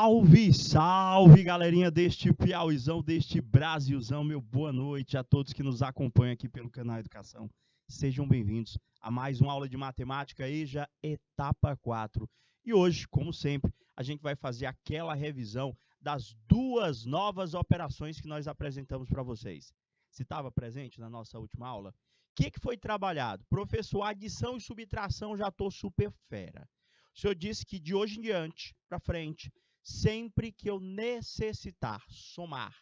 Salve, salve, galerinha deste Piauizão, deste Brasilzão, meu boa noite a todos que nos acompanham aqui pelo canal Educação. Sejam bem-vindos a mais uma aula de matemática, EJA etapa 4. E hoje, como sempre, a gente vai fazer aquela revisão das duas novas operações que nós apresentamos para vocês. Se estava presente na nossa última aula, o que foi trabalhado? Professor, adição e subtração, já estou super fera. O senhor disse que de hoje em diante, para frente, sempre que eu necessitar somar,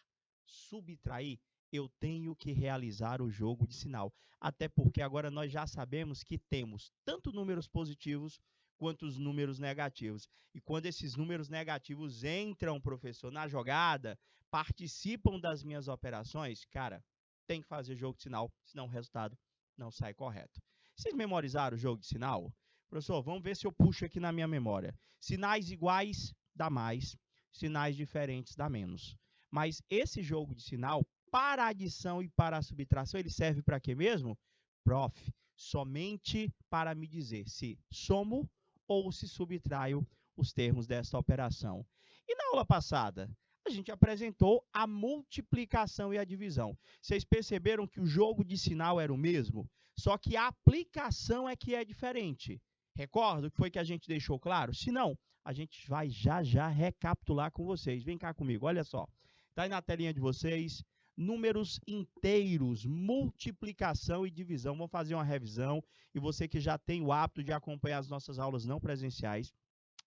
subtrair, eu tenho que realizar o jogo de sinal. Até porque agora nós já sabemos que temos tanto números positivos quanto os números negativos. E quando esses números negativos entram, professor, na jogada, participam das minhas operações, cara, tem que fazer jogo de sinal, senão o resultado não sai correto. Vocês memorizaram o jogo de sinal? Professor, vamos ver se eu puxo aqui na minha memória. Sinais iguais dá mais, sinais diferentes dá menos. Mas esse jogo de sinal, para adição e para subtração, ele serve para quê mesmo? Prof, somente para me dizer se somo ou se subtraio os termos dessa operação. E na aula passada, a gente apresentou a multiplicação e a divisão. Vocês perceberam que o jogo de sinal era o mesmo? Só que a aplicação é que é diferente. Recorda o que foi que a gente deixou claro? Se não, a gente vai já recapitular com vocês. Vem cá comigo, olha só. Está aí na telinha de vocês, números inteiros, multiplicação e divisão. Vamos fazer uma revisão. E você que já tem o hábito de acompanhar as nossas aulas não presenciais,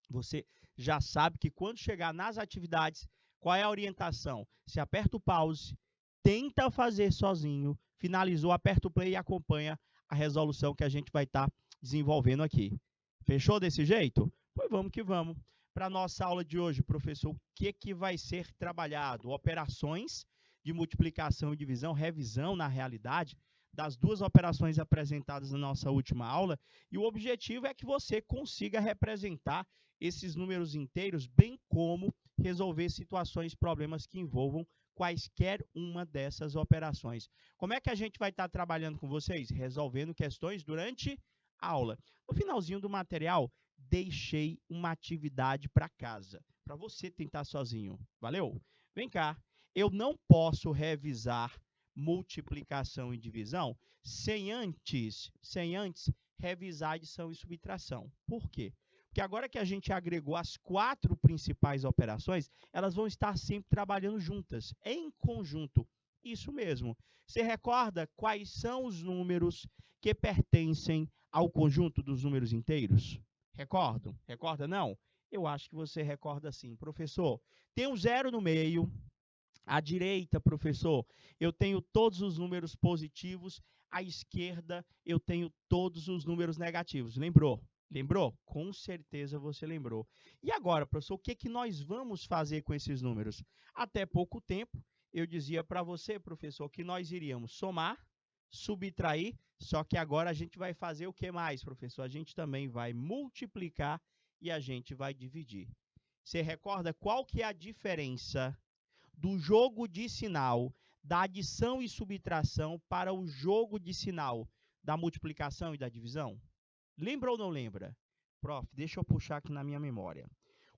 você já sabe que quando chegar nas atividades, qual é a orientação? Você aperta o pause, tenta fazer sozinho, finalizou, aperta o play e acompanha a resolução que a gente vai estar desenvolvendo aqui. Fechou desse jeito? Pois vamos que vamos. Para a nossa aula de hoje, professor, o que vai ser trabalhado? Operações de multiplicação e divisão, revisão, na realidade, das duas operações apresentadas na nossa última aula. E o objetivo é que você consiga representar esses números inteiros, bem como resolver situações, problemas que envolvam quaisquer uma dessas operações. Como é que a gente vai estar trabalhando com vocês? Resolvendo questões durante a aula. No finalzinho do material, deixei uma atividade para casa, para você tentar sozinho. Valeu? Vem cá. Eu não posso revisar multiplicação e divisão sem antes revisar adição e subtração. Por quê? Porque agora que a gente agregou as 4 principais operações, elas vão estar sempre trabalhando juntas, em conjunto. Isso mesmo. Você recorda quais são os números que pertencem ao conjunto dos números inteiros? Recordam? Recorda não? Eu acho que você recorda sim. Professor, tem um zero no meio. À direita, professor, eu tenho todos os números positivos. À esquerda, eu tenho todos os números negativos. Lembrou? Lembrou? Com certeza você lembrou. E agora, professor, o que nós vamos fazer com esses números? Até pouco tempo, eu dizia para você, professor, que nós iríamos somar, subtrair, só que agora a gente vai fazer o que mais, professor? A gente também vai multiplicar e a gente vai dividir. Você recorda qual que é a diferença do jogo de sinal da adição e subtração para o jogo de sinal da multiplicação e da divisão? Lembra ou não lembra? Prof, deixa eu puxar aqui na minha memória.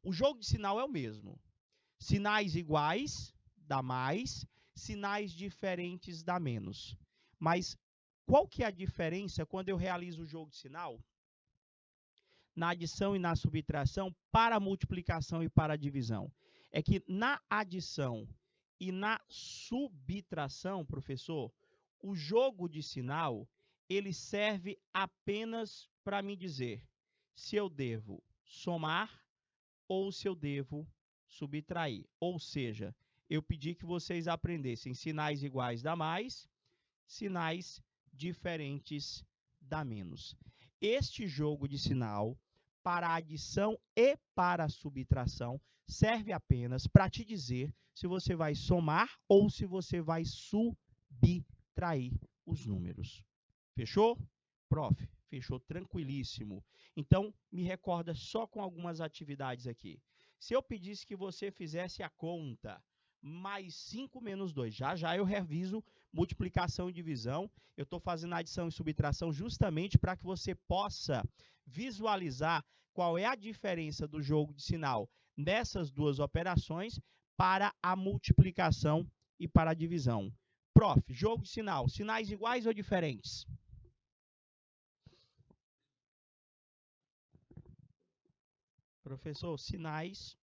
O jogo de sinal é o mesmo. Sinais iguais dá mais, sinais diferentes dá menos. Mas qual que é a diferença quando eu realizo o jogo de sinal na adição e na subtração para a multiplicação e para a divisão? É que na adição e na subtração, professor, o jogo de sinal, ele serve apenas para me dizer se eu devo somar ou se eu devo subtrair. Ou seja, eu pedi que vocês aprendessem sinais iguais dá mais, sinais diferentes dá menos. Este jogo de sinal, para adição e para subtração, serve apenas para te dizer se você vai somar ou se você vai subtrair os números. Fechou? Prof, fechou tranquilíssimo. Então, me recorda só com algumas atividades aqui. Se eu pedisse que você fizesse a conta mais 5 menos 2, já eu reviso multiplicação e divisão. Eu estou fazendo adição e subtração justamente para que você possa visualizar qual é a diferença do jogo de sinal nessas duas operações para a multiplicação e para a divisão. Prof, jogo de sinal, sinais iguais ou diferentes? Professor, sinais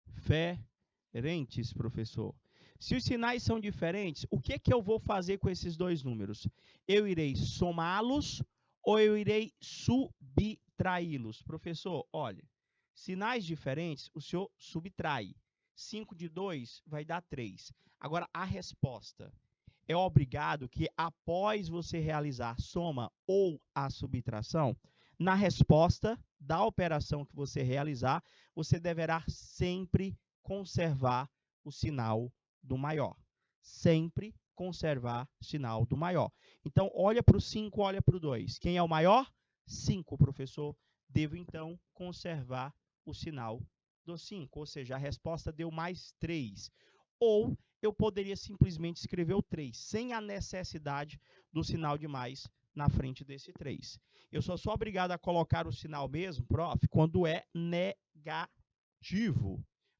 diferentes, professor. Se os sinais são diferentes, o que eu vou fazer com esses dois números? Eu irei somá-los ou eu irei subtraí-los? Professor, olha, sinais diferentes, o senhor subtrai. 5 de 2 vai dar 3. Agora, a resposta é obrigado que, após você realizar soma ou a subtração, na resposta da operação que você realizar, você deverá sempre conservar o sinal do maior. Sempre conservar o sinal do maior. Então, olha para o 5, olha para o 2. Quem é o maior? 5, professor. Devo, então, conservar o sinal do 5. Ou seja, a resposta deu mais 3. Ou eu poderia simplesmente escrever o 3, sem a necessidade do sinal de mais na frente desse 3. Eu só sou obrigado a colocar o sinal mesmo, prof, quando é negativo.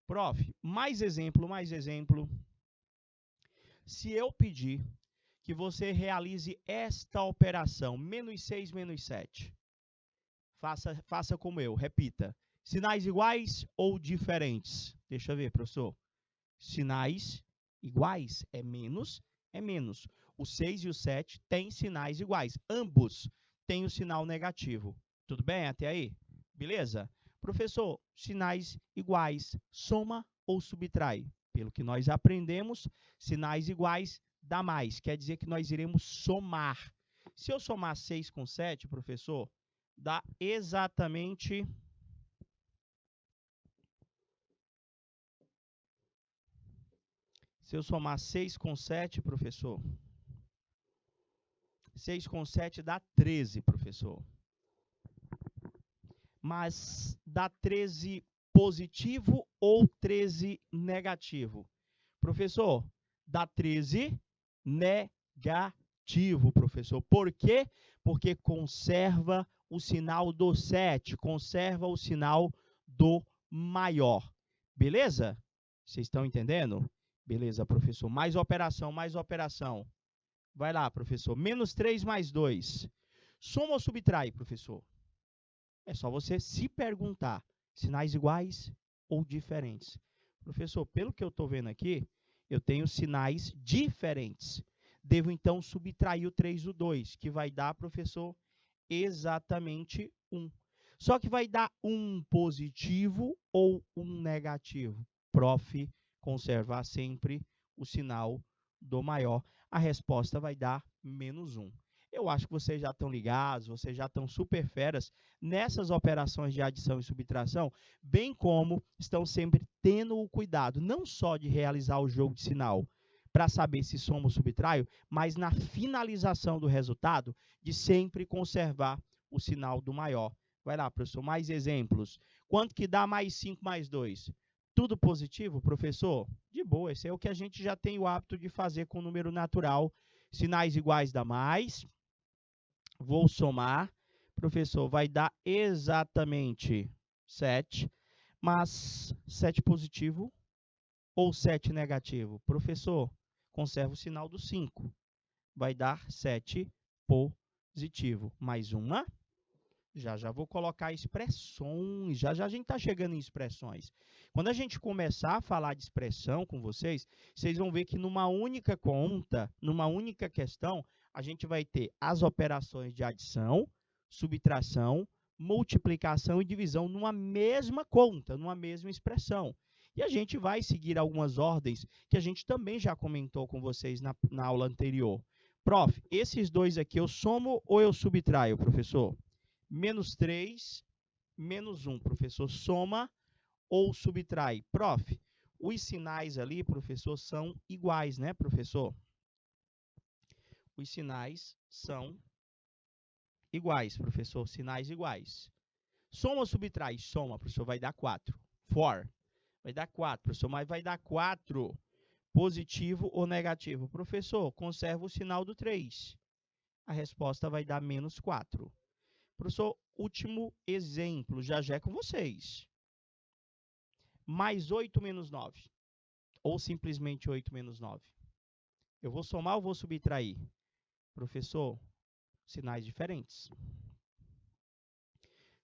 Prof, mais exemplo. Se eu pedir que você realize esta operação, menos 6, menos 7, faça como eu, repita. Sinais iguais ou diferentes? Deixa eu ver, professor. Sinais iguais é menos, é menos. O 6 e o 7 têm sinais iguais. Ambos têm o sinal negativo. Tudo bem até aí? Beleza? Professor, sinais iguais, soma ou subtrai? Pelo que nós aprendemos, sinais iguais dá mais. Quer dizer que nós iremos somar. Se eu somar 6 com 7, professor, dá exatamente... Se eu somar 6 com 7, professor, 6 com 7 dá 13, professor. Mas dá 13 positivo ou 13 negativo? Professor, dá 13 negativo, professor. Por quê? Porque conserva o sinal do 7, conserva o sinal do maior. Beleza? Vocês estão entendendo? Beleza, professor. Mais operação, mais operação. Vai lá, professor. Menos 3 mais 2. Soma ou subtrai, professor? É só você se perguntar. Sinais iguais ou diferentes? Professor, pelo que eu estou vendo aqui, eu tenho sinais diferentes. Devo, então, subtrair o 3 do 2, que vai dar, professor, exatamente 1. Só que vai dar um positivo ou um negativo? Prof, conservar sempre o sinal do maior. A resposta vai dar menos 1. Eu acho que vocês já estão ligados, vocês já estão super feras nessas operações de adição e subtração, bem como estão sempre tendo o cuidado, não só de realizar o jogo de sinal para saber se soma ou subtraio, mas na finalização do resultado, de sempre conservar o sinal do maior. Vai lá, professor, mais exemplos. Quanto que dá mais 5 mais 2? Tudo positivo, professor? De boa, esse é o que a gente já tem o hábito de fazer com o número natural. Sinais iguais dá mais. Vou somar. Professor, vai dar exatamente 7. Mas 7 positivo ou 7 negativo? Professor, conserva o sinal do 5. Vai dar 7 positivo. Mais uma. Já vou colocar expressões. Já a gente está chegando em expressões. Quando a gente começar a falar de expressão com vocês, vocês vão ver que numa única conta, numa única questão, a gente vai ter as operações de adição, subtração, multiplicação e divisão numa mesma conta, numa mesma expressão. E a gente vai seguir algumas ordens que a gente também já comentou com vocês na aula anterior. Prof, esses dois aqui eu somo ou eu subtraio, professor? Menos 3, menos 1, professor, soma ou subtrai? Prof, os sinais ali, professor, são iguais, né, professor? Os sinais são iguais, professor, sinais iguais. Soma ou subtrai? Soma, professor, vai dar 4. For, vai dar 4, professor, mas vai dar 4 positivo ou negativo? Professor, conserva o sinal do 3. a resposta vai dar menos 4. Professor, último exemplo, já é com vocês. Mais 8 menos 9. Ou simplesmente 8 menos 9. Eu vou somar ou vou subtrair? Professor, sinais diferentes.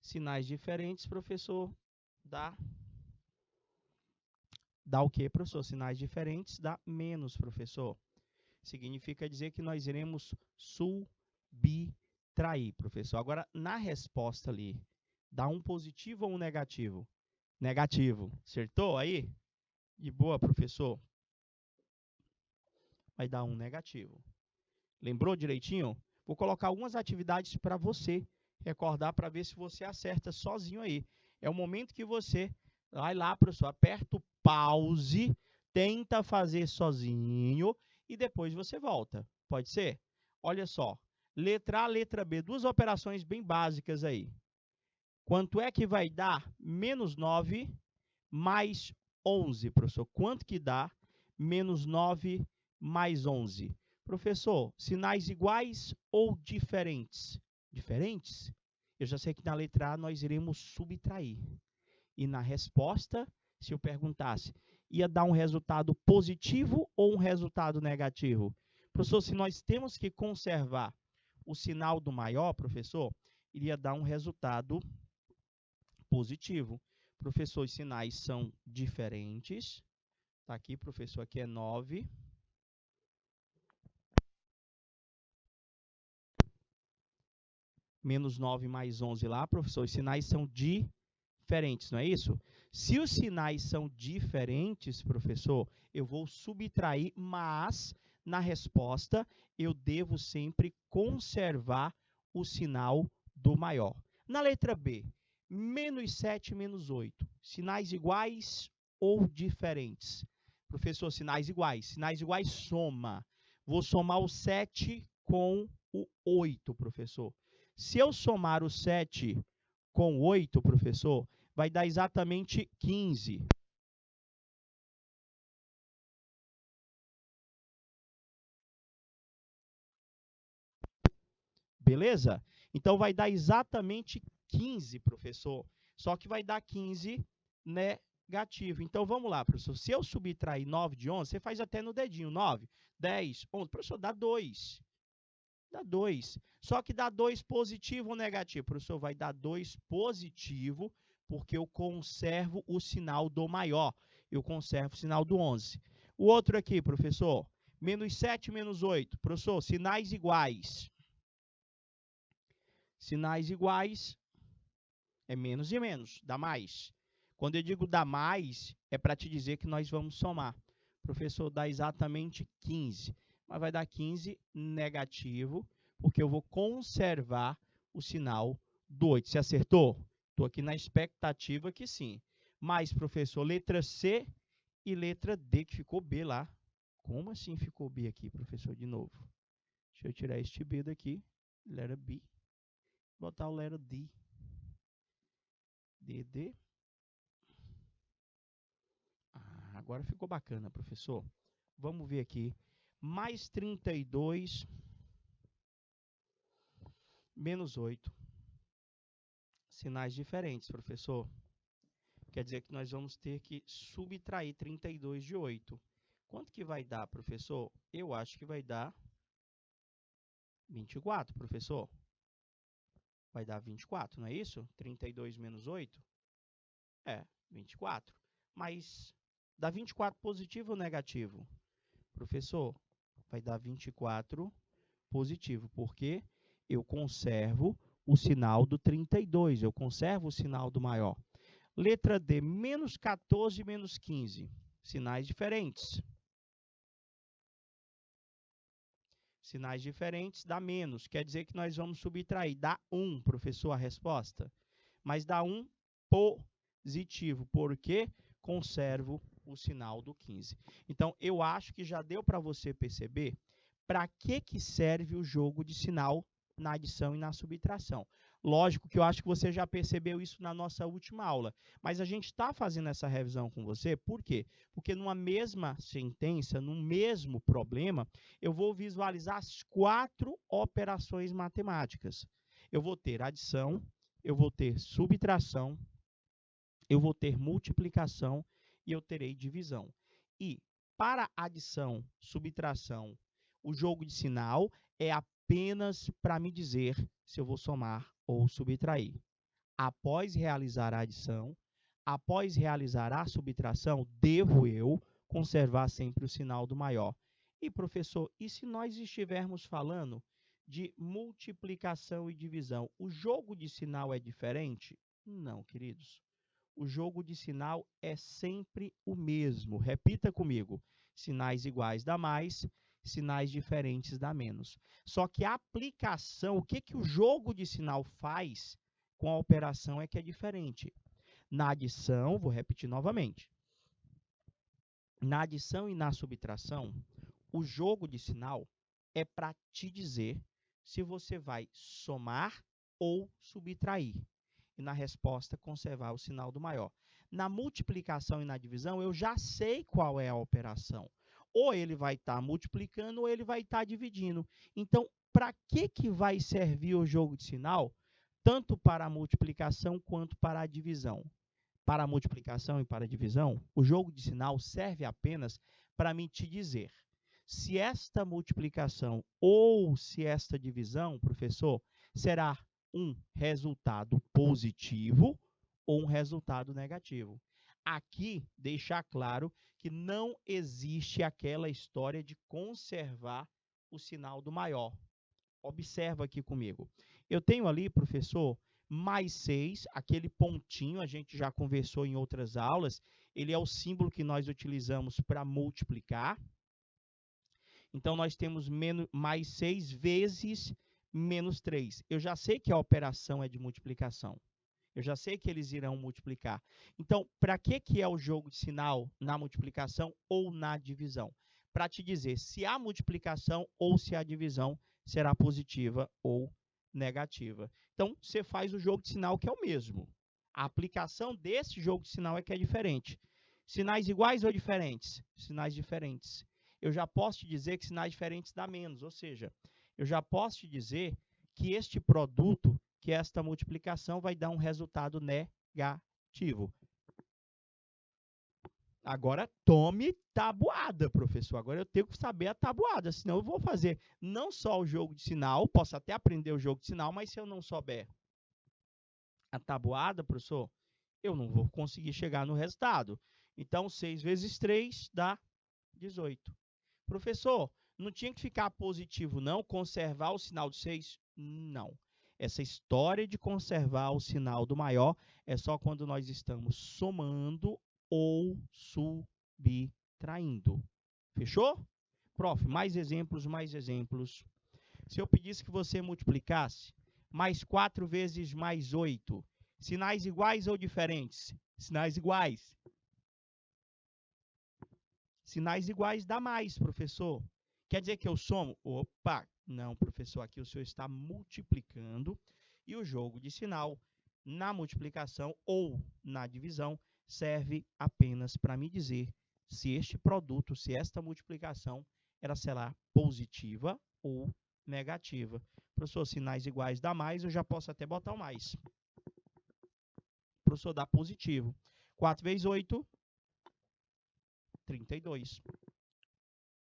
Sinais diferentes, professor, dá o quê, professor? Sinais diferentes dá menos, professor. Significa dizer que nós iremos subtrair, professor. Agora, na resposta ali, dá um positivo ou um negativo? Negativo. Acertou aí? De boa, professor. Vai dar um negativo. Lembrou direitinho? Vou colocar algumas atividades para você recordar, para ver se você acerta sozinho aí. É o momento que você vai lá, professor, aperta o pause, tenta fazer sozinho e depois você volta. Pode ser? Olha só. Letra A, letra B. Duas operações bem básicas aí. Quanto é que vai dar menos 9 mais 11, professor? Quanto que dá menos 9 mais 11? Professor, sinais iguais ou diferentes? Diferentes? Eu já sei que na letra A nós iremos subtrair. E na resposta, se eu perguntasse, ia dar um resultado positivo ou um resultado negativo? Professor, se nós temos que conservar o sinal do maior, professor, iria dar um resultado positivo. Professor, os sinais são diferentes. Tá aqui, professor, aqui é 9. Menos 9 mais 11 lá, professor, os sinais são diferentes, não é isso? Se os sinais são diferentes, professor, eu vou subtrair, mas na resposta eu devo sempre conservar o sinal do maior. Na letra B, menos 7 menos 8, sinais iguais ou diferentes? Professor, sinais iguais. Sinais iguais, soma. Vou somar o 7 com o 8, professor. Se eu somar o 7 com 8, professor, vai dar exatamente 15. Beleza? Então, vai dar exatamente 15, professor. Só que vai dar 15 negativo. Então, vamos lá, professor. Se eu subtrair 9 de 11, você faz até no dedinho. 9, 10, 11. Professor, dá 2. Dá 2. Só que dá 2 positivo ou negativo? Professor, vai dar 2 positivo, porque eu conservo o sinal do maior. Eu conservo o sinal do 11. O outro aqui, professor, menos 7, menos 8. Professor, sinais iguais. Sinais iguais é menos e menos, dá mais. Quando eu digo dá mais, é para te dizer que nós vamos somar. Professor, dá exatamente 15. Mas vai dar 15 negativo, porque eu vou conservar o sinal do 8. Você acertou? Estou aqui na expectativa que sim. Mas, professor, letra C e letra D, que ficou B lá. Como assim ficou B aqui, professor, de novo? Deixa eu tirar este B daqui. Letra B. Botar o letra D. D. Agora ficou bacana, professor. Vamos ver aqui. Mais 32 menos 8. Sinais diferentes, professor. Quer dizer que nós vamos ter que subtrair 32 de 8. Quanto que vai dar, professor? Eu acho que vai dar 24, professor. Vai dar 24, não é isso? 32 menos 8? É, 24. Mas dá 24 positivo ou negativo? Professor, vai dar 24 positivo, porque eu conservo o sinal do 32, eu conservo o sinal do maior. Letra D, menos 14 menos 15. Sinais diferentes. Sinais diferentes dá menos, quer dizer que nós vamos subtrair. Dá 1, professor, a resposta. Mas dá 1 positivo, porque conservo o sinal do 15. Então, eu acho que já deu para você perceber para que serve o jogo de sinal na adição e na subtração. Lógico que eu acho que você já percebeu isso na nossa última aula, mas a gente está fazendo essa revisão com você, por quê? Porque numa mesma sentença, num mesmo problema, eu vou visualizar as 4 operações matemáticas. Eu vou ter adição, eu vou ter subtração, eu vou ter multiplicação e eu terei divisão. E para adição, subtração, o jogo de sinal é apenas para me dizer se eu vou somar ou subtrair. Após realizar a adição, após realizar a subtração, devo eu conservar sempre o sinal do maior. E, professor, e se nós estivermos falando de multiplicação e divisão, o jogo de sinal é diferente? Não, queridos. O jogo de sinal é sempre o mesmo. Repita comigo. Sinais iguais dá mais, sinais diferentes dá menos. Só que a aplicação, o que o jogo de sinal faz com a operação é que é diferente. Na adição, vou repetir novamente. Na adição e na subtração, o jogo de sinal é para te dizer se você vai somar ou subtrair. E na resposta, conservar o sinal do maior. Na multiplicação e na divisão, eu já sei qual é a operação. Ou ele vai estar multiplicando ou ele vai estar dividindo. Então, para que vai servir o jogo de sinal? Tanto para a multiplicação quanto para a divisão. Para a multiplicação e para a divisão, o jogo de sinal serve apenas para me te dizer se esta multiplicação ou se esta divisão, professor, será um resultado positivo ou um resultado negativo. Aqui, deixar claro que não existe aquela história de conservar o sinal do maior. Observa aqui comigo. Eu tenho ali, professor, mais 6, aquele pontinho, a gente já conversou em outras aulas, ele é o símbolo que nós utilizamos para multiplicar. Então, nós temos mais 6 vezes menos 3. Eu já sei que a operação é de multiplicação. Eu já sei que eles irão multiplicar. Então, para que é o jogo de sinal na multiplicação ou na divisão? Para te dizer se a multiplicação ou se a divisão será positiva ou negativa. Então, você faz o jogo de sinal que é o mesmo. A aplicação desse jogo de sinal é que é diferente. Sinais iguais ou diferentes? Sinais diferentes. Eu já posso te dizer que sinais diferentes dá menos, ou seja, eu já posso te dizer que este produto, que esta multiplicação vai dar um resultado negativo. Agora, tome tabuada, professor. Agora eu tenho que saber a tabuada, senão eu vou fazer não só o jogo de sinal, posso até aprender o jogo de sinal, mas se eu não souber a tabuada, professor, eu não vou conseguir chegar no resultado. Então, 6 vezes 3 dá 18. Professor, não tinha que ficar positivo, não? Conservar o sinal de 6? Não. Essa história de conservar o sinal do maior é só quando nós estamos somando ou subtraindo. Fechou? Prof, mais exemplos, mais exemplos. Se eu pedisse que você multiplicasse mais 4 vezes mais 8, sinais iguais ou diferentes? Sinais iguais. Sinais iguais dá mais, professor. Quer dizer que eu somo? Opa, não, professor, aqui o senhor está multiplicando e o jogo de sinal na multiplicação ou na divisão serve apenas para me dizer se este produto, se esta multiplicação, ela será positiva ou negativa. Professor, sinais iguais dá mais, eu já posso até botar o mais. Professor, dá positivo. 4 vezes 8, 32.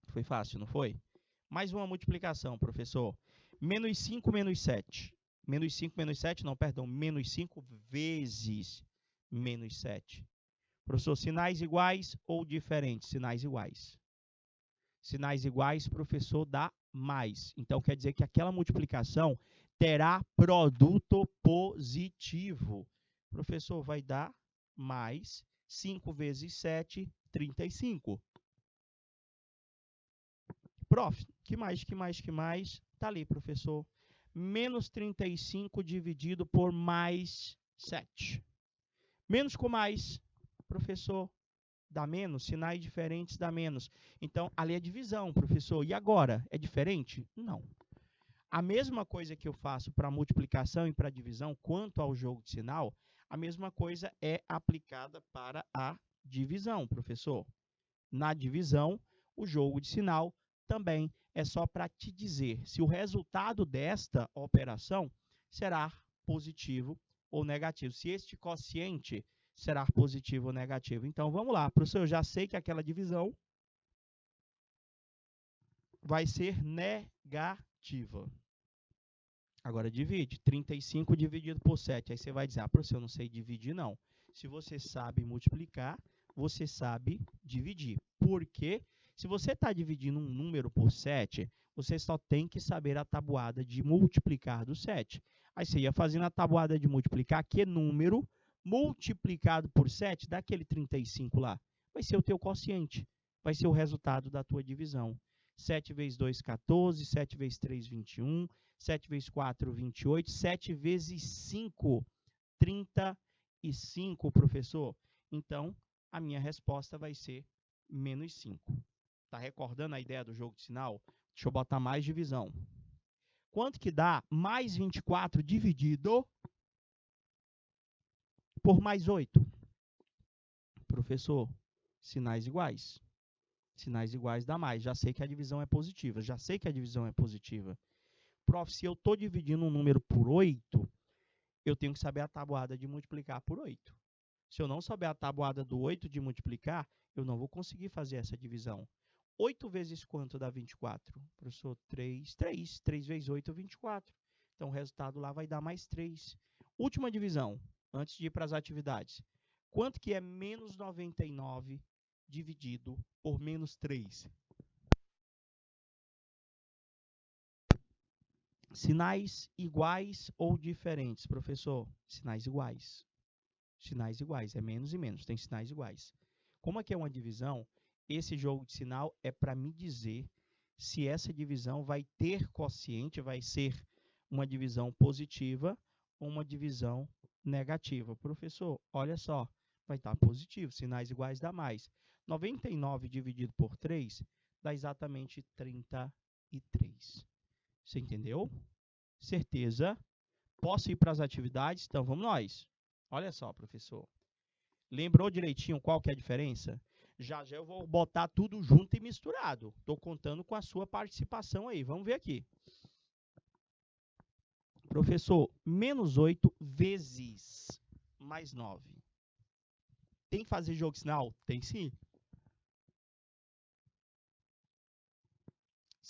Foi fácil, não foi? Mais uma multiplicação, professor. Menos 5, menos 7. Menos 5, menos 7, não, perdão. Menos 5 vezes menos 7. Professor, sinais iguais ou diferentes? Sinais iguais. Sinais iguais, professor, dá mais. Então, quer dizer que aquela multiplicação terá produto positivo. Professor, vai dar mais 5 vezes 7, 35. Prof, que mais? Tá ali, professor. Menos 35 dividido por mais 7. Menos com mais, professor, dá menos. Sinais diferentes dá menos. Então, ali é divisão, professor. E agora? É diferente? Não. A mesma coisa que eu faço para multiplicação e para divisão, quanto ao jogo de sinal, a mesma coisa é aplicada para a divisão, professor. Na divisão, o jogo de sinal também é só para te dizer se o resultado desta operação será positivo ou negativo. Se este quociente será positivo ou negativo. Então, vamos lá. Professor, eu já sei que aquela divisão vai ser negativa. Agora, divide. 35 dividido por 7. Aí você vai dizer, professor, eu não sei dividir, não. Se você sabe multiplicar, você sabe dividir. Porque se você está dividindo um número por 7, você só tem que saber a tabuada de multiplicar do 7. Aí você ia fazendo a tabuada de multiplicar, que número multiplicado por 7, daquele 35 lá, vai ser o teu quociente. Vai ser o resultado da tua divisão. 7 vezes 2, 14. 7 vezes 3, 21. 7 vezes 4, 28. 7 vezes 5, 35, professor. Então, a minha resposta vai ser menos 5. Tá recordando a ideia do jogo de sinal? Deixa eu botar mais divisão. Quanto que dá mais 24 dividido por mais 8? Professor, sinais iguais. Sinais iguais dá mais. Já sei que a divisão é positiva. Já sei que a divisão é positiva. Prof, se eu estou dividindo um número por 8, eu tenho que saber a tabuada de multiplicar por 8. Se eu não souber a tabuada do 8 de multiplicar, eu não vou conseguir fazer essa divisão. 8 vezes quanto dá 24? Professor, 3. 3 vezes 8, 24. Então, o resultado lá vai dar mais 3. Última divisão, antes de ir para as atividades. Quanto que é menos 99 dividido por menos 3? Sinais iguais ou diferentes, professor? Sinais iguais. Sinais iguais, é menos e menos, tem sinais iguais. Como aqui é uma divisão, esse jogo de sinal é para me dizer se essa divisão vai ter quociente, vai ser uma divisão positiva ou uma divisão negativa. Professor, olha só, vai estar positivo, sinais iguais dá mais. 99 dividido por 3 dá exatamente 33. Você entendeu? Certeza. Posso ir para as atividades? Então, vamos nós. Olha só, professor. Lembrou direitinho qual que é a diferença? Já já eu vou botar tudo junto e misturado. Estou contando com a sua participação aí. Vamos ver aqui. Professor, menos 8 vezes mais 9. Tem que fazer jogo de sinal? Tem sim.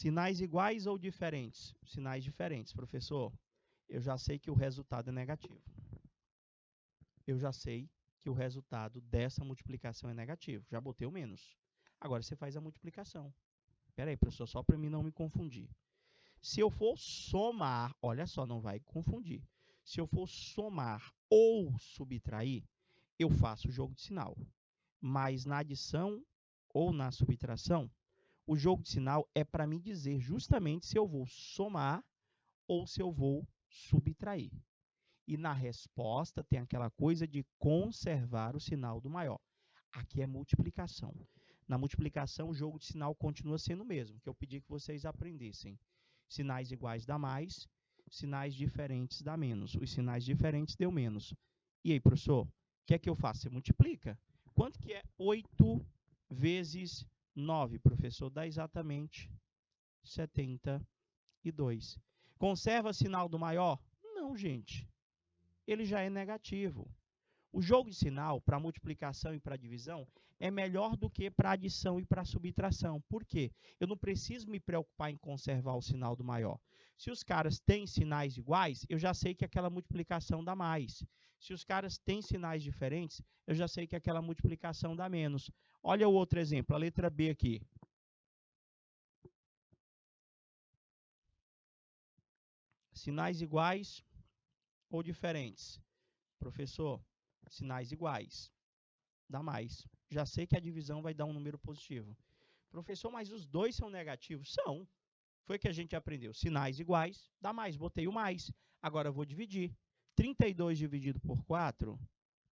Sinais iguais ou diferentes? Sinais diferentes, professor. Eu já sei que o resultado é negativo. Eu já sei que o resultado dessa multiplicação é negativo. Já botei o menos. Agora você faz a multiplicação. Espera aí, professor, só para mim não me confundir. Se eu for somar, olha só, não vai confundir. Se eu for somar ou subtrair, eu faço o jogo de sinal. Mas na adição ou na subtração, o jogo de sinal é para me dizer justamente se eu vou somar ou se eu vou subtrair. E na resposta tem aquela coisa de conservar o sinal do maior. Aqui é multiplicação. Na multiplicação, o jogo de sinal continua sendo o mesmo, que eu pedi que vocês aprendessem. Sinais iguais dá mais, sinais diferentes dá menos. Os sinais diferentes deu menos. E aí, professor, o que é que eu faço? Você multiplica. Quanto que é 8 vezes 9, professor? Dá exatamente 72. Conserva sinal do maior? Não, gente. Ele já é negativo. O jogo de sinal para multiplicação e para divisão é melhor do que para adição e para subtração. Por quê? Eu não preciso me preocupar em conservar o sinal do maior. Se os caras têm sinais iguais, eu já sei que aquela multiplicação dá mais. Se os caras têm sinais diferentes, eu já sei que aquela multiplicação dá menos. Olha o outro exemplo, a letra B aqui. Sinais iguais ou diferentes? Professor, sinais iguais. Dá mais. Já sei que a divisão vai dar um número positivo. Professor, mas os dois são negativos? São. Foi que a gente aprendeu. Sinais iguais, dá mais. Botei o mais. Agora eu vou dividir. 32 dividido por 4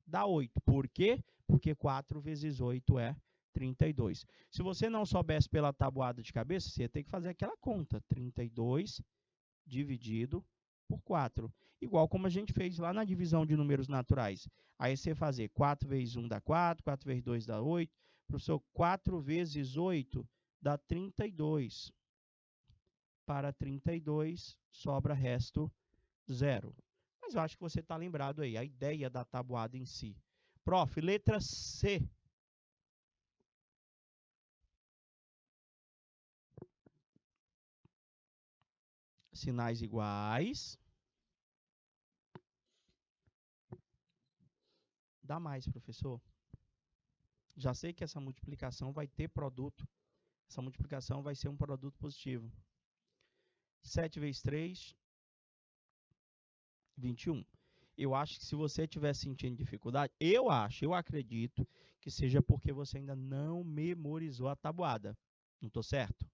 dá 8. Por quê? Porque 4 vezes 8 é 32. Se você não soubesse pela tabuada de cabeça, você ia ter que fazer aquela conta. 32 dividido por 4. Igual como a gente fez lá na divisão de números naturais. Aí você fazer 4 vezes 1 dá 4, 4 vezes 2 dá 8. Professor, 4 vezes 8 dá 32. Para 32, sobra resto 0. Mas eu acho que você está lembrado aí, a ideia da tabuada em si. Prof, letra C. Sinais iguais. Dá mais, professor. Já sei que essa multiplicação vai ter produto. Essa multiplicação vai ser um produto positivo. 7 vezes 3, 21. Eu acho que se você estiver sentindo dificuldade, eu acredito que seja porque você ainda não memorizou a tabuada. Não estou certo?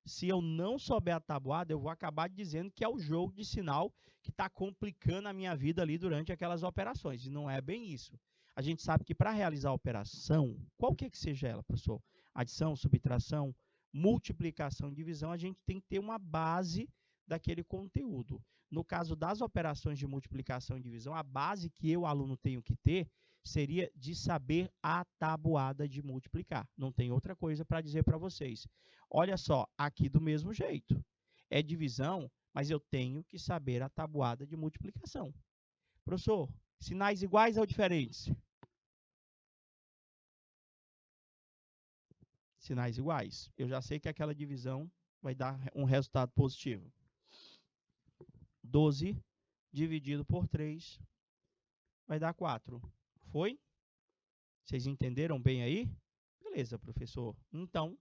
Se eu não souber a tabuada, eu vou acabar dizendo que é o jogo de sinal que está complicando a minha vida ali durante aquelas operações. E não é bem isso. A gente sabe que para realizar a operação, qualquer que seja ela, professor, adição, subtração, multiplicação e divisão, a gente tem que ter uma base daquele conteúdo. No caso das operações de multiplicação e divisão, a base que eu, aluno, tenho que ter seria de saber a tabuada de multiplicar. Não tem outra coisa para dizer para vocês. Olha só, aqui do mesmo jeito. É divisão, mas eu tenho que saber a tabuada de multiplicação. Professor, sinais iguais ou diferentes? Sinais iguais. Eu já sei que aquela divisão vai dar um resultado positivo. 12 dividido por 3 vai dar 4. Foi? Vocês entenderam bem aí? Beleza, professor. Então,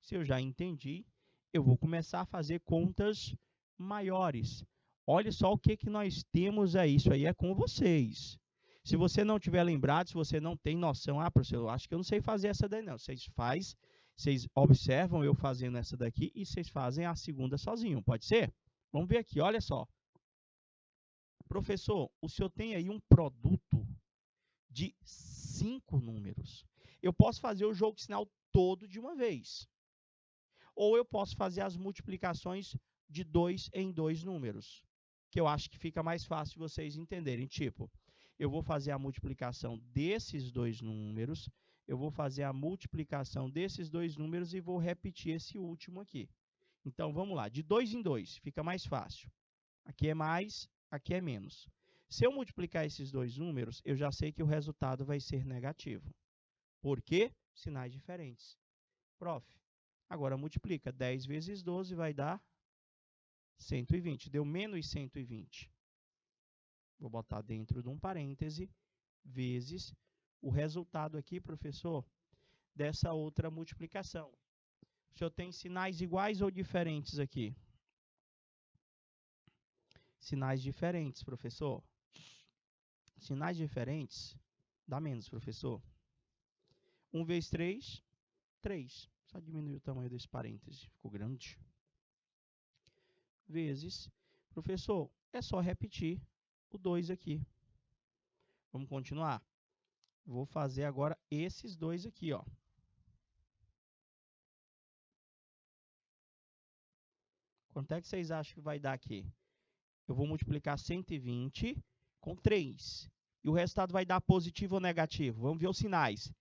se eu já entendi, eu vou começar a fazer contas maiores. Olha só o que nós temos aí. Isso aí é com vocês. Se você não tiver lembrado, se você não tem noção, professor, eu acho que eu não sei fazer essa daí não. Vocês observam eu fazendo essa daqui e vocês fazem a segunda sozinho. Pode ser? Vamos ver aqui, olha só. Professor, o senhor tem aí um produto de 5 números. Eu posso fazer o jogo de sinal todo de uma vez. Ou eu posso fazer as multiplicações de 2 em 2 números, que eu acho que fica mais fácil vocês entenderem. Tipo, eu vou fazer a multiplicação desses 2 números, eu vou fazer a multiplicação desses 2 números e vou repetir esse último aqui. Então, vamos lá, de 2 em 2, fica mais fácil. Aqui é mais, aqui é menos. Se eu multiplicar esses 2 números, eu já sei que o resultado vai ser negativo. Por quê? Sinais diferentes. Prof, agora multiplica. 10 vezes 12 vai dar 120. Deu menos 120. Vou botar dentro de um parêntese, vezes o resultado aqui, professor, dessa outra multiplicação. O senhor tem sinais iguais ou diferentes aqui? Sinais diferentes, professor. Sinais diferentes dá menos, professor. 1 vezes 3, 3. Só diminuir o tamanho desse parêntese, ficou grande. Vezes, professor, é só repetir o 2 aqui. Vamos continuar? Vou fazer agora esses dois aqui, ó. Quanto é que vocês acham que vai dar aqui? Eu vou multiplicar 120 com 3. E o resultado vai dar positivo ou negativo? Vamos ver os sinais.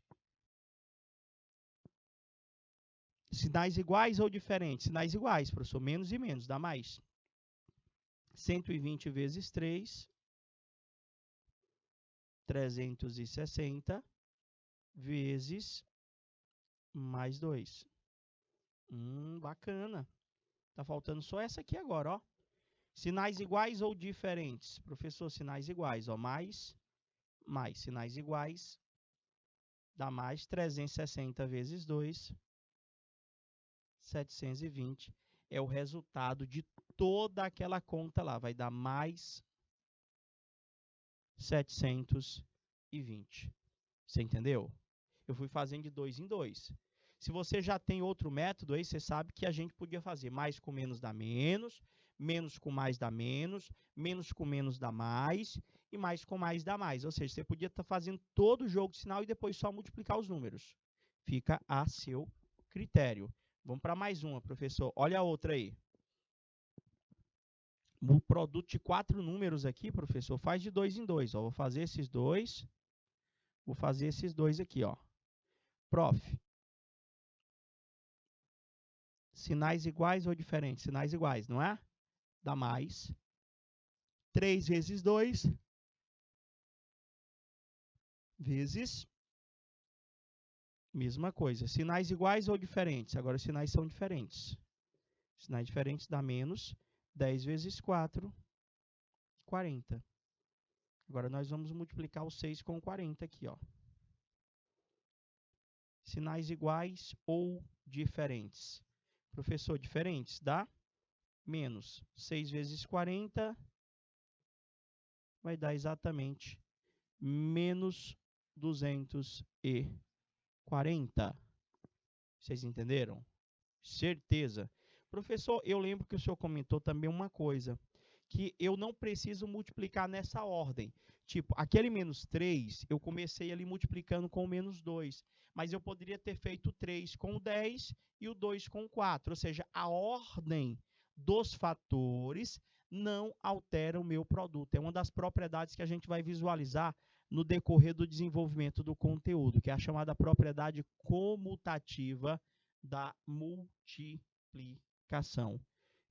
Sinais iguais ou diferentes? Sinais iguais, professor. Menos e menos, dá mais. 120 vezes 3, 360, vezes mais 2. Bacana. Tá faltando só essa aqui agora, ó. Sinais iguais ou diferentes? Professor, sinais iguais, ó. Mais, sinais iguais, dá mais 360 vezes 2, 720. É o resultado de toda aquela conta lá. Vai dar mais 720. Você entendeu? Eu fui fazendo de 2 em 2. Se você já tem outro método aí, você sabe que a gente podia fazer mais com menos dá menos, menos com mais dá menos com menos dá mais, e mais com mais dá mais. Ou seja, você podia estar fazendo todo o jogo de sinal e depois só multiplicar os números. Fica a seu critério. Vamos para mais uma, professor. Olha a outra aí. O produto de 4 números aqui, professor, faz de 2 em 2. Ó, vou fazer esses dois. Vou fazer esses dois aqui, ó. Prof. Sinais iguais ou diferentes? Sinais iguais, não é? Dá mais. 3 vezes 2 vezes mesma coisa. Sinais iguais ou diferentes? Agora os sinais são diferentes. Sinais diferentes dá menos. 10 vezes 4, 40. Agora nós vamos multiplicar o 6 com 40 aqui, ó. Sinais iguais ou diferentes? Professor, diferentes dá menos 6 vezes 40 vai dar exatamente menos 240. Vocês entenderam? Certeza. Professor, eu lembro que o senhor comentou também uma coisa, que eu não preciso multiplicar nessa ordem. Tipo, aquele menos 3, eu comecei ali multiplicando com o menos 2, mas eu poderia ter feito o 3 com o 10 e o 2 com o 4, ou seja, a ordem dos fatores não altera o meu produto. É uma das propriedades que a gente vai visualizar no decorrer do desenvolvimento do conteúdo, que é a chamada propriedade comutativa da multiplicação.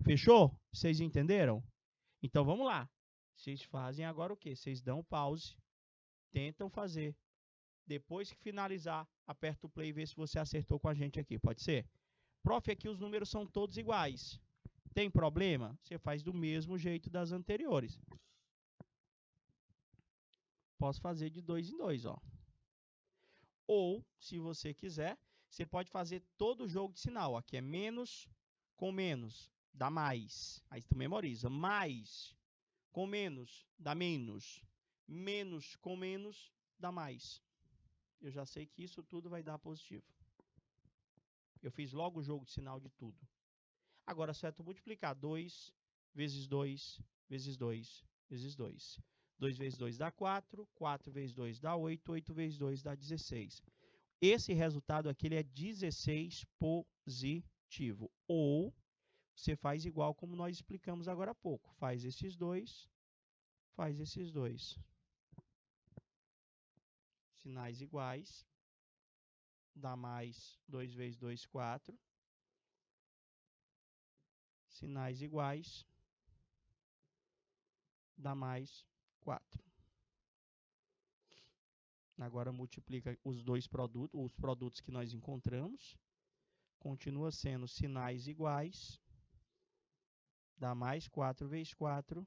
Fechou? Vocês entenderam? Então, vamos lá. Vocês fazem agora o quê? Vocês dão pause, tentam fazer. Depois que finalizar, aperta o play e vê se você acertou com a gente aqui. Pode ser? Prof, aqui os números são todos iguais. Tem problema? Você faz do mesmo jeito das anteriores. Posso fazer de 2 em 2, ó. Ou, se você quiser, você pode fazer todo o jogo de sinal. Aqui é menos com menos, dá mais. Aí tu memoriza. Mais com menos, dá menos. Menos com menos, dá mais. Eu já sei que isso tudo vai dar positivo. Eu fiz logo o jogo de sinal de tudo. Agora, é só tu multiplicar 2 vezes 2 vezes 2 vezes 2. 2 vezes 2 dá 4, 4 vezes 2 dá 8, 8 vezes 2 dá 16. Esse resultado aqui ele é 16 positivo. Ou você faz igual como nós explicamos agora há pouco. Faz esses dois, faz esses dois. Sinais iguais, dá mais 2 vezes 2, 4. Sinais iguais, dá mais 4. Agora multiplica os dois produtos, os produtos que nós encontramos. Continua sendo sinais iguais, dá mais 4 vezes 4,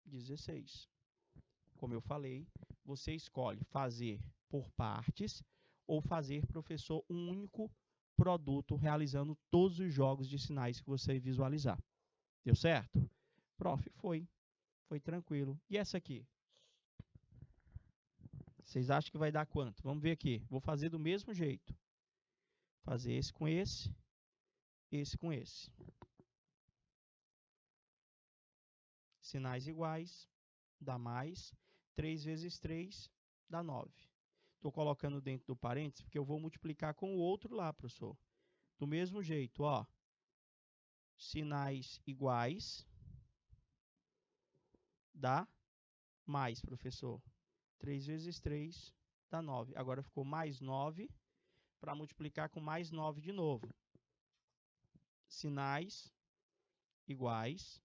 16. Como eu falei, você escolhe fazer por partes ou fazer, professor, um único produto realizando todos os jogos de sinais que você visualizar. Deu certo? Prof, foi tranquilo. E essa aqui? Vocês acham que vai dar quanto? Vamos ver aqui. Vou fazer do mesmo jeito. Fazer esse com esse com esse. Sinais iguais, dá mais. 3 vezes 3 dá 9. Estou colocando dentro do parênteses porque eu vou multiplicar com o outro lá, professor. Do mesmo jeito, ó. Sinais iguais dá mais, professor. 3 vezes 3 dá 9. Agora ficou mais 9 para multiplicar com mais 9 de novo. Sinais iguais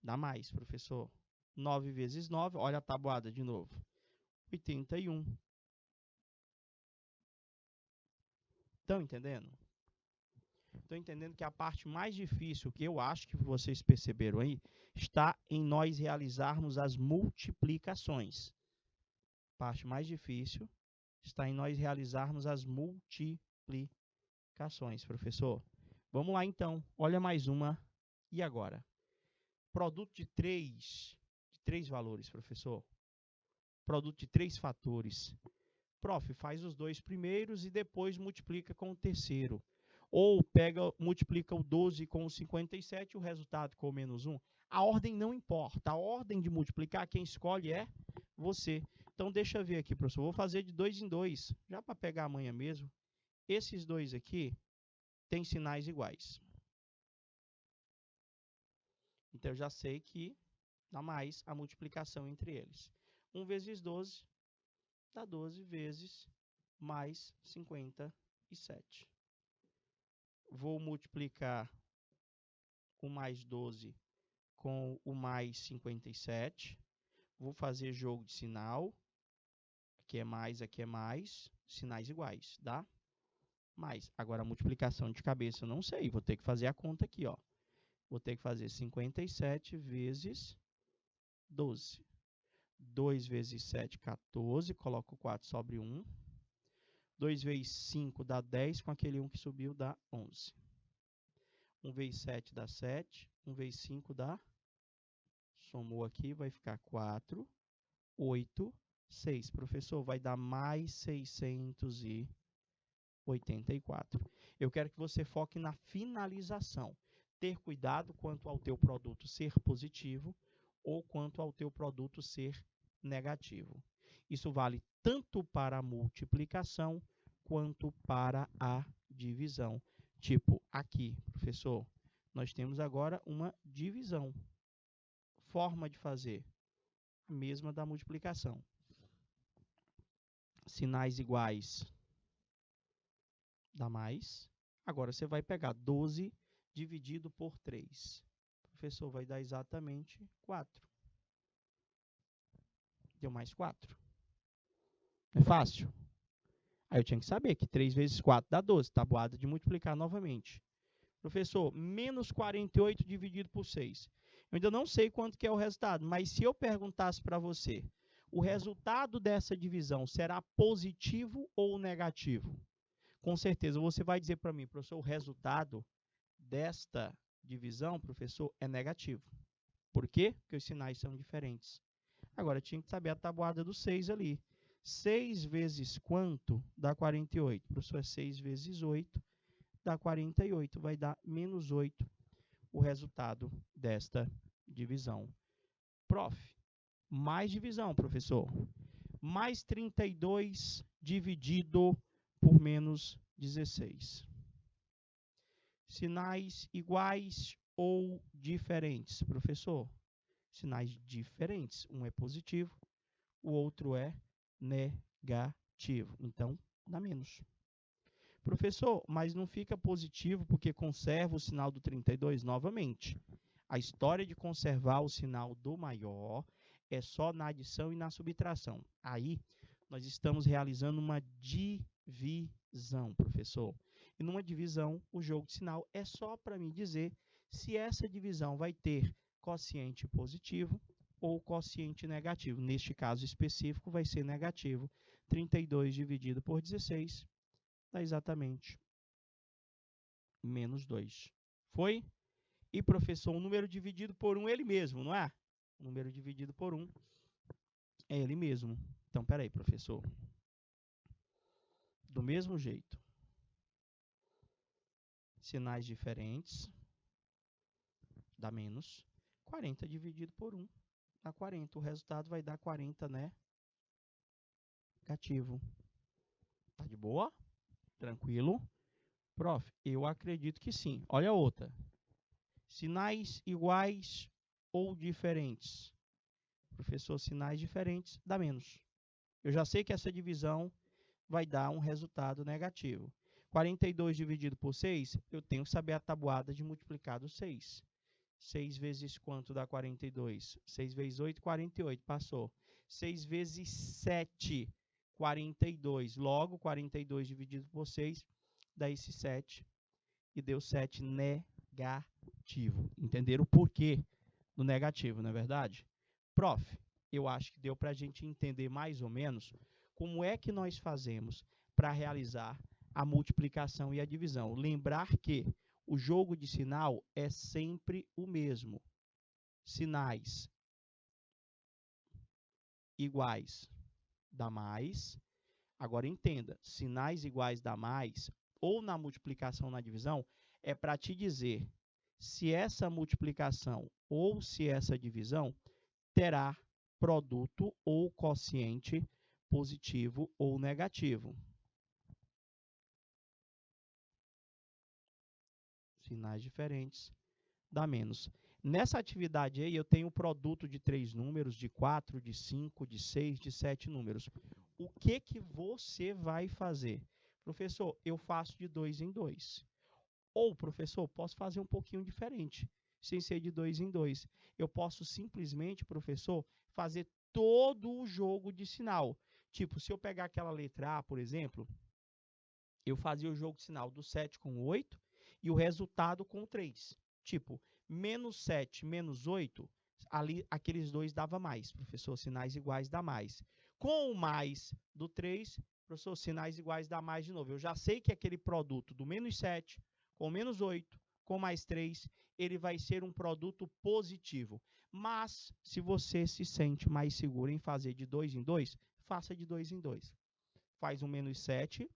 dá mais, professor. 9 vezes 9, olha a tabuada de novo. 81. Estão entendendo? Estou entendendo que a parte mais difícil, que eu acho que vocês perceberam aí, está em nós realizarmos as multiplicações. A parte mais difícil está em nós realizarmos as multiplicações, professor. Vamos lá, então. Olha mais uma. E agora? Produto de três valores, professor. Produto de 3 fatores. Prof, faz os 2 primeiros e depois multiplica com o terceiro. Ou multiplica o 12 com o 57 e o resultado com o menos 1. A ordem não importa. A ordem de multiplicar, quem escolhe é você. Então, deixa eu ver aqui, professor. Vou fazer de 2 em 2, já para pegar amanhã mesmo. Esses dois aqui têm sinais iguais. Então, eu já sei que dá mais a multiplicação entre eles. 1 vezes 12 dá 12 vezes mais 57. Vou multiplicar o mais 12 com o mais 57. Vou fazer jogo de sinal. Aqui é mais, sinais iguais, tá? Mais. Agora, a multiplicação de cabeça eu não sei. Vou ter que fazer a conta aqui, ó. Vou ter que fazer 57 vezes 12. 2 vezes 7, 14. Coloco 4, sobre 1. 2 vezes 5 dá 10. Com aquele 1 que subiu, dá 11. 1 vezes 7 dá 7. 1 vezes 5 dá... Somou aqui, vai ficar 4, 8, 6. Professor, vai dar mais 684. Eu quero que você foque na finalização. Ter cuidado quanto ao teu produto ser positivo ou quanto ao teu produto ser negativo. Isso vale tanto para a multiplicação quanto para a divisão. Tipo, aqui, professor, nós temos agora uma divisão. Forma de fazer a mesma da multiplicação. Sinais iguais dá mais. Agora, você vai pegar 12 dividido por 3. Professor, vai dar exatamente 4. Deu mais 4. É fácil? Aí eu tinha que saber que 3 vezes 4 dá 12. Tabuada de multiplicar novamente. Professor, menos 48 dividido por 6. Eu ainda não sei quanto que é o resultado, mas se eu perguntasse para você, o resultado dessa divisão será positivo ou negativo? Com certeza você vai dizer para mim, professor, o resultado desta divisão, professor, é negativo. Por quê? Porque os sinais são diferentes. Agora, tinha que saber a tabuada do 6 ali. 6 vezes quanto dá 48? Professor, é 6 vezes 8, dá 48. Vai dar menos 8 o resultado desta divisão. Prof, mais divisão, professor. Mais 32 dividido por menos 16. Sinais iguais ou diferentes, professor? Sinais diferentes. Um é positivo, o outro é negativo. Então, dá menos. Professor, mas não fica positivo porque conserva o sinal do 32 novamente. A história de conservar o sinal do maior é só na adição e na subtração. Aí, nós estamos realizando uma divisão, professor. E numa divisão, o jogo de sinal é só para me dizer se essa divisão vai ter quociente positivo ou quociente negativo. Neste caso específico, vai ser negativo. 32 dividido por 16 dá exatamente menos 2. Foi? E, professor, um número dividido por 1 é ele mesmo, não é? O número dividido por 1 é ele mesmo. Então, peraí, professor. Do mesmo jeito. Sinais diferentes. Dá menos. 40 dividido por 1 dá 40. O resultado vai dar 40, né? Negativo. Tá de boa? Tranquilo? Prof, eu acredito que sim. Olha a outra. Sinais iguais ou diferentes? Professor, sinais diferentes dá menos. Eu já sei que essa divisão vai dar um resultado negativo. 42 dividido por 6, eu tenho que saber a tabuada de multiplicar do 6. 6 vezes quanto dá 42? 6 vezes 8, 48. Passou. 6 vezes 7, 42. Logo, 42 dividido por 6, dá esse 7. E deu 7 negativo. Entenderam o porquê do negativo, não é verdade? Prof, eu acho que deu para a gente entender mais ou menos como é que nós fazemos para realizar a multiplicação e a divisão. Lembrar que o jogo de sinal é sempre o mesmo. Sinais iguais dá mais. Agora entenda, sinais iguais dá mais, ou na multiplicação ou na divisão, é para te dizer se essa multiplicação ou se essa divisão terá produto ou quociente positivo ou negativo. Sinais diferentes dá menos. Nessa atividade aí, eu tenho o produto de 3 números, de 4, de 5, de 6, de 7 números. O que que você vai fazer? Professor, eu faço de 2 em 2. Ou, professor, posso fazer um pouquinho diferente, sem ser de 2 em 2. Eu posso simplesmente, professor, fazer todo o jogo de sinal. Tipo, se eu pegar aquela letra A, por exemplo, eu fazia o jogo de sinal do 7 com 8 e o resultado com 3. Tipo, menos 7, menos 8, ali aqueles dois dava mais. Professor, sinais iguais dá mais. Com o mais do 3, professor, sinais iguais dá mais de novo. Eu já sei que aquele produto do menos 7 com menos 8 com mais 3, ele vai ser um produto positivo. Mas, se você se sente mais seguro em fazer de 2 em 2, faça de 2 em 2. Faz um menos 7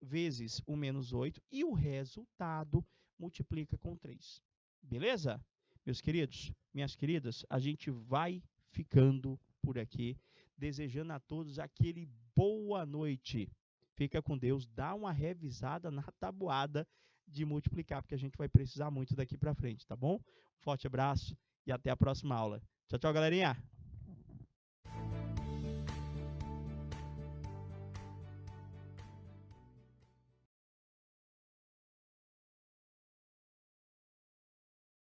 vezes o menos 8 e o resultado multiplica com 3. Beleza? Meus queridos, minhas queridas, a gente vai ficando por aqui, desejando a todos aquele boa noite. Fica com Deus, dá uma revisada na tabuada de multiplicar, porque a gente vai precisar muito daqui para frente, tá bom? Forte abraço e até a próxima aula. Tchau, tchau, galerinha!